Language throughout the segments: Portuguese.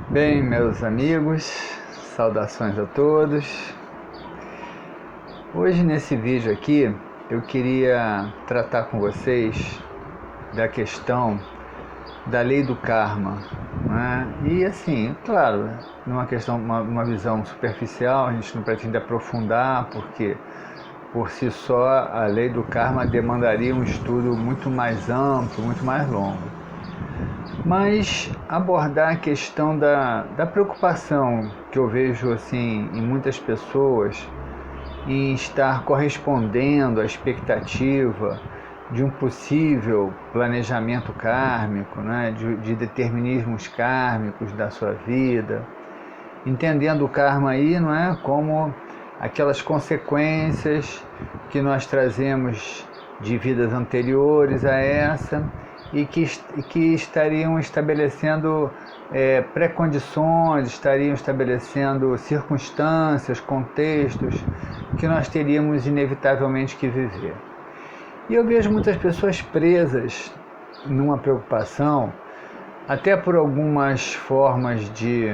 Bem, meus amigos, saudações a todos. Hoje nesse vídeo aqui eu queria tratar com vocês da questão da lei do karma, né? E assim, claro, numa questão, uma visão superficial, a gente não pretende aprofundar, porque por si só a lei do karma demandaria um estudo muito mais amplo, muito mais longo. Mas abordar a questão da preocupação que eu vejo assim em muitas pessoas em estar correspondendo à expectativa de um possível planejamento kármico, né, de determinismos kármicos da sua vida, entendendo o karma aí, não é, como aquelas consequências que nós trazemos de vidas anteriores a essa e que estariam estabelecendo pré-condições, estariam estabelecendo circunstâncias, contextos que nós teríamos inevitavelmente que viver. E eu vejo muitas pessoas presas numa preocupação, até por algumas formas de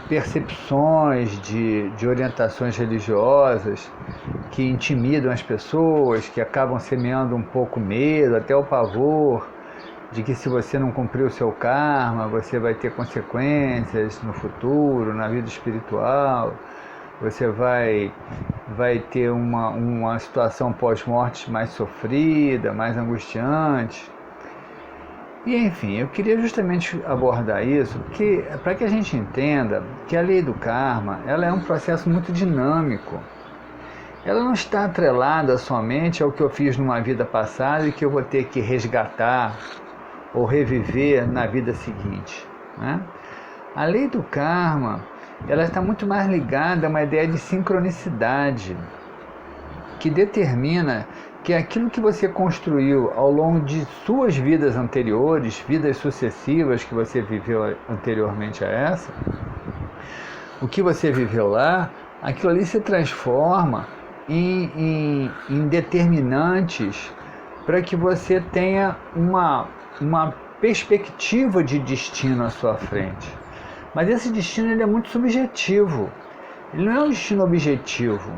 percepções, de orientações religiosas que intimidam as pessoas, que acabam semeando um pouco medo, até o pavor, de que se você não cumprir o seu karma, você vai ter consequências no futuro, na vida espiritual, você vai ter uma situação pós-morte mais sofrida, mais angustiante. E enfim, eu queria justamente abordar isso para que a gente entenda que a lei do karma ela é um processo muito dinâmico. Ela não está atrelada somente ao que eu fiz numa vida passada e que eu vou ter que resgatar ou reviver na vida seguinte, né? A lei do karma ela está muito mais ligada a uma ideia de sincronicidade, que determina que aquilo que você construiu ao longo de suas vidas anteriores, vidas sucessivas que você viveu anteriormente a essa, o que você viveu lá, aquilo ali se transforma em determinantes para que você tenha uma perspectiva de destino à sua frente. Mas esse destino ele é muito subjetivo, ele não é um destino objetivo.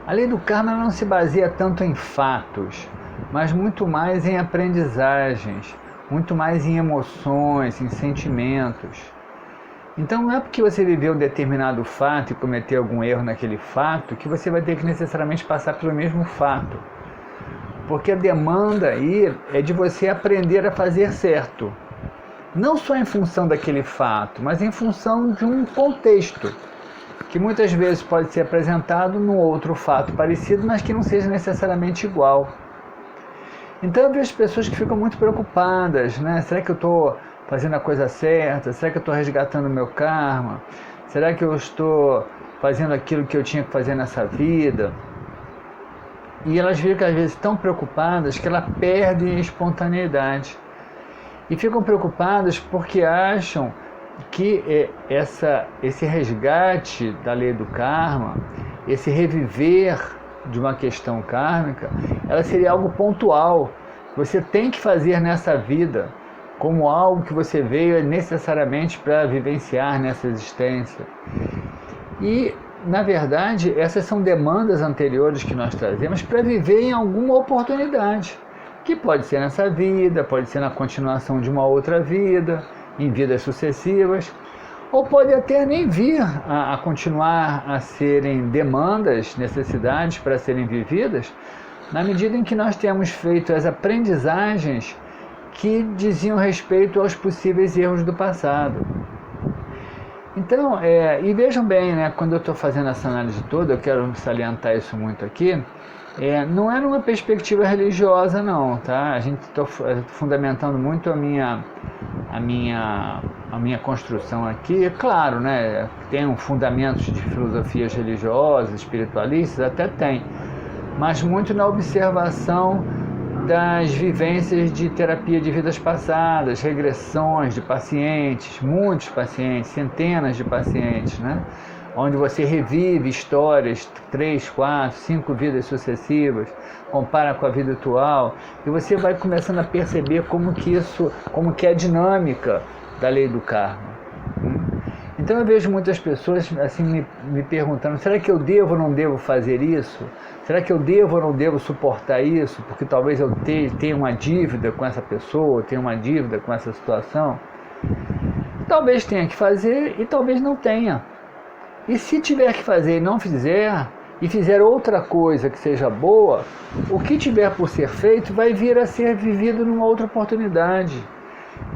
A lei do karma não se baseia tanto em fatos, mas muito mais em aprendizagens, muito mais em emoções, em sentimentos. Então não é porque você viveu um determinado fato e cometeu algum erro naquele fato que você vai ter que necessariamente passar pelo mesmo fato. Porque a demanda aí é de você aprender a fazer certo. Não só em função daquele fato, mas em função de um contexto, que muitas vezes pode ser apresentado num outro fato parecido, mas que não seja necessariamente igual. Então eu vejo pessoas que ficam muito preocupadas, né? Será que eu estou fazendo a coisa certa? Será que eu estou resgatando o meu karma? Será que eu estou fazendo aquilo que eu tinha que fazer nessa vida? E elas ficam às vezes tão preocupadas que elas perdem a espontaneidade. E ficam preocupadas porque acham que esse resgate da lei do karma, esse reviver de uma questão kármica, ela seria algo pontual, que você tem que fazer nessa vida, como algo que você veio necessariamente para vivenciar nessa existência. E, na verdade, essas são demandas anteriores que nós trazemos para viver em alguma oportunidade, que pode ser nessa vida, pode ser na continuação de uma outra vida, em vidas sucessivas, ou pode até nem vir a continuar a serem demandas, necessidades para serem vividas, na medida em que nós temos feito as aprendizagens que diziam respeito aos possíveis erros do passado. Então, e vejam bem, né, quando eu estou fazendo essa análise toda, eu quero salientar isso muito aqui, não é numa perspectiva religiosa não, tá? A gente está fundamentando muito a minha construção aqui, é claro, né? Tem fundamentos de filosofias religiosas, espiritualistas, até tem, mas muito na observação das vivências de terapia de vidas passadas, regressões de pacientes, muitos pacientes, centenas de pacientes, né? onde você revive histórias, 3, 4, 5 vidas sucessivas, compara com a vida atual, e você vai começando a perceber como que é a dinâmica da lei do karma. Então eu vejo muitas pessoas assim me perguntando, será que eu devo ou não devo fazer isso? Será que eu devo ou não devo suportar isso? Porque talvez eu tenha uma dívida com essa pessoa, tenha uma dívida com essa situação. Talvez tenha que fazer e talvez não tenha. E se tiver que fazer e não fizer, e fizer outra coisa que seja boa, o que tiver por ser feito vai vir a ser vivido numa outra oportunidade.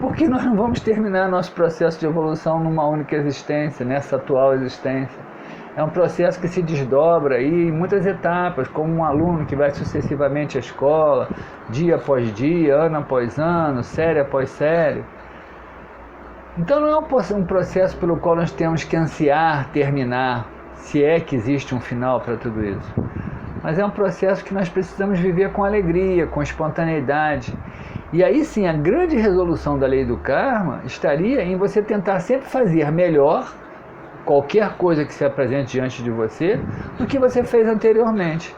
Porque nós não vamos terminar nosso processo de evolução numa única existência, nessa atual existência. É um processo que se desdobra aí em muitas etapas, como um aluno que vai sucessivamente à escola, dia após dia, ano após ano, série após série. Então não é um processo pelo qual nós temos que ansiar terminar, se é que existe um final para tudo isso. Mas é um processo que nós precisamos viver com alegria, com espontaneidade. E aí sim, a grande resolução da lei do karma estaria em você tentar sempre fazer melhor qualquer coisa que se apresente diante de você do que você fez anteriormente.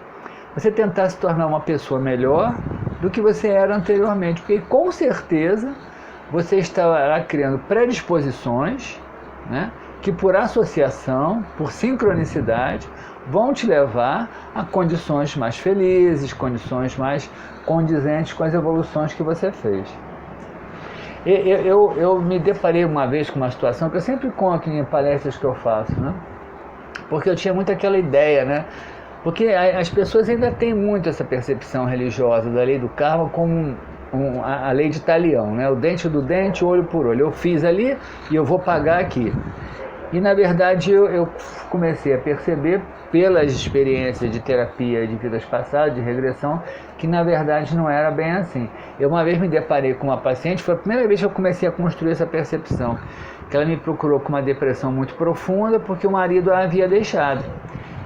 Você tentar se tornar uma pessoa melhor do que você era anteriormente, porque com certeza você estará criando predisposições, né, que por associação, por sincronicidade, vão te levar a condições mais felizes, condições mais condizentes com as evoluções que você fez. Eu me deparei uma vez com uma situação que eu sempre conto em palestras que eu faço, né? Porque eu tinha muito aquela ideia, né? Porque as pessoas ainda têm muito essa percepção religiosa da lei do karma como a lei de talião, né? O dente do dente, olho por olho. Eu fiz ali e eu vou pagar aqui. E na verdade eu comecei a perceber pelas experiências de terapia de vidas passadas, de regressão, que na verdade não era bem assim. Eu uma vez me deparei com uma paciente, foi a primeira vez que eu comecei a construir essa percepção, que ela me procurou com uma depressão muito profunda porque o marido a havia deixado.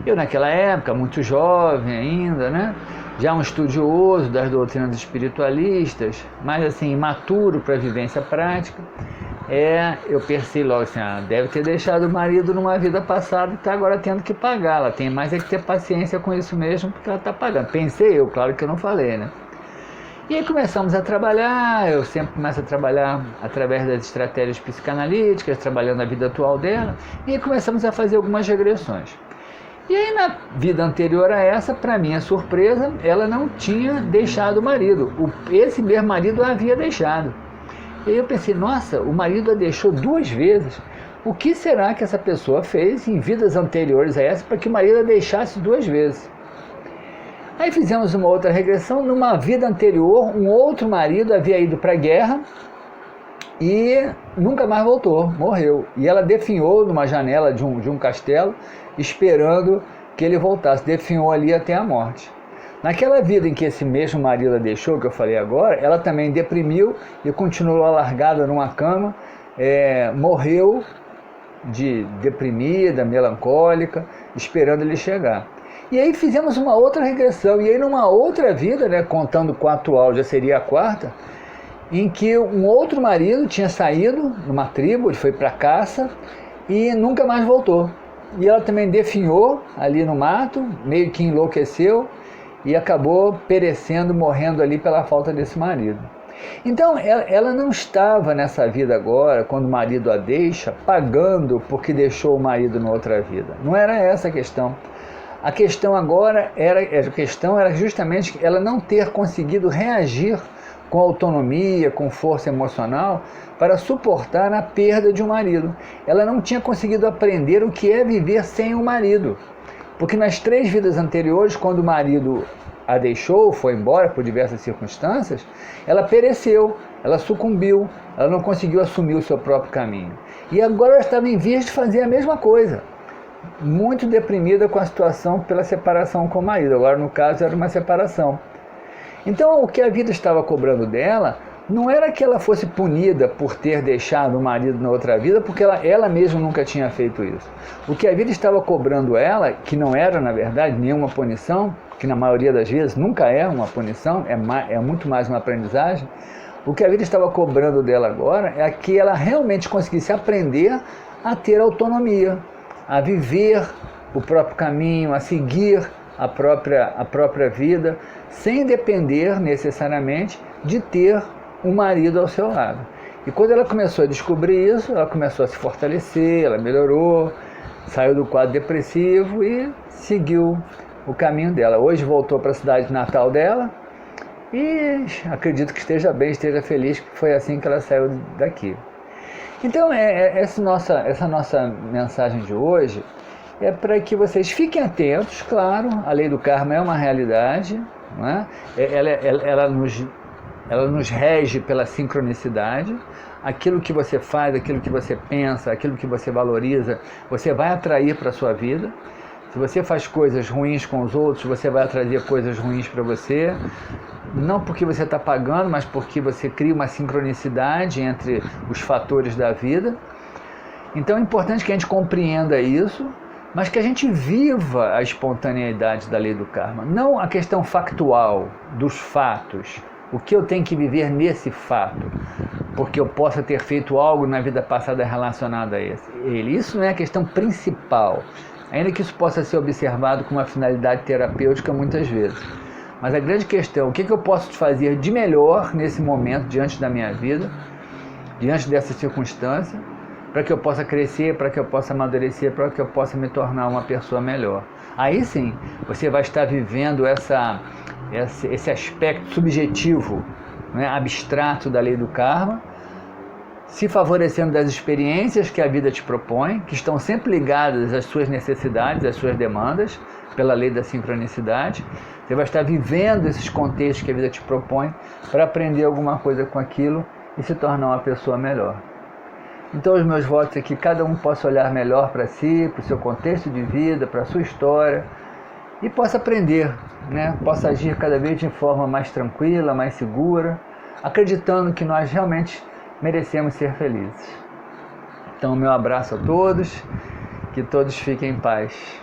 Eu naquela época, muito jovem ainda, né? Já um estudioso das doutrinas espiritualistas, mas assim, imaturo para a vivência prática, eu pensei logo assim, deve ter deixado o marido numa vida passada e está agora tendo que pagar. Ela tem mais é que ter paciência com isso mesmo, porque ela está pagando. Pensei eu, claro que eu não falei, né? E aí começamos a trabalhar, eu sempre começo a trabalhar através das estratégias psicanalíticas, trabalhando a vida atual dela, e aí começamos a fazer algumas regressões. E aí na vida anterior a essa, para minha surpresa, ela não tinha deixado o marido. Esse mesmo marido a havia deixado. E aí eu pensei, nossa, o marido a deixou 2 vezes. O que será que essa pessoa fez em vidas anteriores a essa para que o marido a deixasse 2 vezes? Aí fizemos uma outra regressão. Numa vida anterior, um outro marido havia ido para a guerra e nunca mais voltou, morreu. E ela definhou numa janela de um castelo, esperando que ele voltasse. Definhou ali até a morte. Naquela vida em que esse mesmo marido a deixou, que eu falei agora, ela também deprimiu e continuou largada numa cama, morreu deprimida, melancólica, esperando ele chegar. E aí fizemos uma outra regressão, e aí numa outra vida, né, contando com a atual, já seria a 4ª, em que um outro marido tinha saído numa tribo, ele foi para caça e nunca mais voltou. E ela também definhou ali no mato, meio que enlouqueceu, e acabou perecendo, morrendo ali pela falta desse marido. Então, ela não estava nessa vida agora, quando o marido a deixa, pagando porque deixou o marido na outra vida. Não era essa a questão. A questão agora era justamente ela não ter conseguido reagir com autonomia, com força emocional, para suportar a perda de um marido. Ela não tinha conseguido aprender o que é viver sem um marido. Porque nas 3 vidas anteriores, quando o marido a deixou, foi embora por diversas circunstâncias, ela pereceu, ela sucumbiu, ela não conseguiu assumir o seu próprio caminho. E agora ela estava em vias de fazer a mesma coisa, muito deprimida com a situação pela separação com o marido. Agora, no caso, era uma separação. Então, o que a vida estava cobrando dela não era que ela fosse punida por ter deixado o marido na outra vida, porque ela mesma nunca tinha feito isso. O que a vida estava cobrando ela, que não era, na verdade, nenhuma punição, que na maioria das vezes nunca é uma punição, é muito mais uma aprendizagem, o que a vida estava cobrando dela agora é que ela realmente conseguisse aprender a ter autonomia, a viver o próprio caminho, a seguir a própria vida, sem depender necessariamente de ter um marido ao seu lado. E quando ela começou a descobrir isso, ela começou a se fortalecer, ela melhorou, saiu do quadro depressivo e seguiu o caminho dela. Hoje voltou para a cidade natal dela e acredito que esteja bem, esteja feliz, que foi assim que ela saiu daqui. Então, essa nossa mensagem de hoje é para que vocês fiquem atentos. Claro, a lei do karma é uma realidade, não é? Ela nos rege pela sincronicidade. Aquilo que você faz, aquilo que você pensa, aquilo que você valoriza, você vai atrair para a sua vida. Se você faz coisas ruins com os outros, você vai atrair coisas ruins para você. Não porque você está pagando, mas porque você cria uma sincronicidade entre os fatores da vida. Então é importante que a gente compreenda isso, mas que a gente viva a espontaneidade da lei do karma. Não a questão factual dos fatos. O que eu tenho que viver nesse fato, porque eu possa ter feito algo na vida passada relacionado a ele. Isso não é a questão principal, ainda que isso possa ser observado com uma finalidade terapêutica muitas vezes. Mas a grande questão, o que eu posso fazer de melhor nesse momento, diante da minha vida, diante dessa circunstância, para que eu possa crescer, para que eu possa amadurecer, para que eu possa me tornar uma pessoa melhor. Aí sim, você vai estar vivendo esse aspecto subjetivo, né, abstrato da lei do karma, se favorecendo das experiências que a vida te propõe, que estão sempre ligadas às suas necessidades, às suas demandas, pela lei da sincronicidade. Você vai estar vivendo esses contextos que a vida te propõe para aprender alguma coisa com aquilo e se tornar uma pessoa melhor. Então os meus votos é que cada um possa olhar melhor para si, para o seu contexto de vida, para a sua história, e possa aprender, né? Possa agir cada vez de forma mais tranquila, mais segura, acreditando que nós realmente merecemos ser felizes. Então, meu abraço a todos, que todos fiquem em paz.